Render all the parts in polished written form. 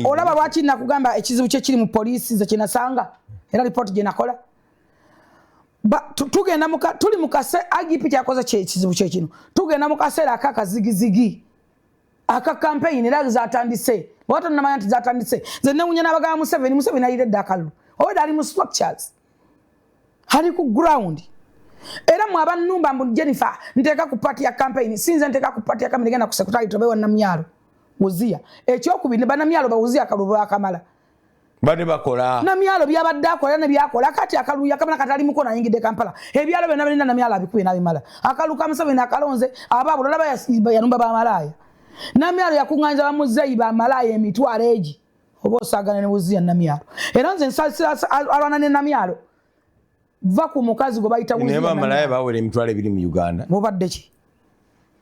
olaba lwaki nakugamba ekizibu kye kiri mu poliisi ze kinasanga era report gye nakola tugenda tuli mukase IGP kyakoze ekizibu kye kino tugenda mukaseera akakazigizigi aka campaign era zatandise watu namanya nti zatandise ze newunya n'abagaba Museveni ayire Dakalu oba ali mu structures hali ku ground era mu abanumba mbu Jennifer nteka ku party ya campaign sinze nteka ku party ya campaign genda ku secretary tobewa namyalo Wuzia ekyokubiri banamyalo bawuzia akaluba akamala bade bakola namyalo byabadde akola ne byakola kati akaluya kamala katali mukona yingide Kampala ebyalo bena balina namyalo abikuye nabimala akaluka Museveni akalonze ababula laba yanumba ba malaya namyalo yakunganja bamuzeyi ba malaya emitwalo egi obosagana ne Wuzia namyalo era nze nsasira alwana ne namyalo va ku mukazi go bayita Wuzia ne ba malaya bawere emitwalo ebiri mu Uganda mubadde ki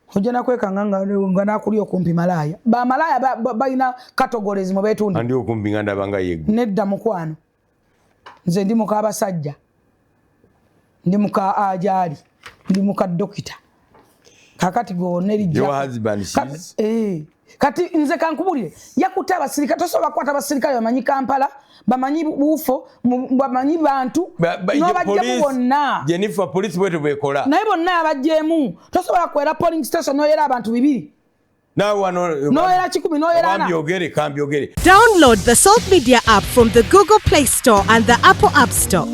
Hojana kweka ngana kuli okumpi malaya. Ba malaya baina categories mu betundi. Andi okumpi nganda banga yegu. Nedda mukwano. Nze ndi muka abasajja. Ndi muka ajali. Ndi muka dokita. Kakati go neri jja. Your husband she's. Kati nze kankubulire. Yakuta abasirikale tosoba kwata abasirikale bamanyi Kampala, bamanyi bufo, bamanyi bantu. No bajja bonna. Jennifer police bwetu bekola. Naye bonna abajjemu. Tosobola kwera polling station no yera abantu bibiri. No era 10 no era ana. Kambi ogere. Download the Salt Media app from the Google Play Store and the Apple App Store.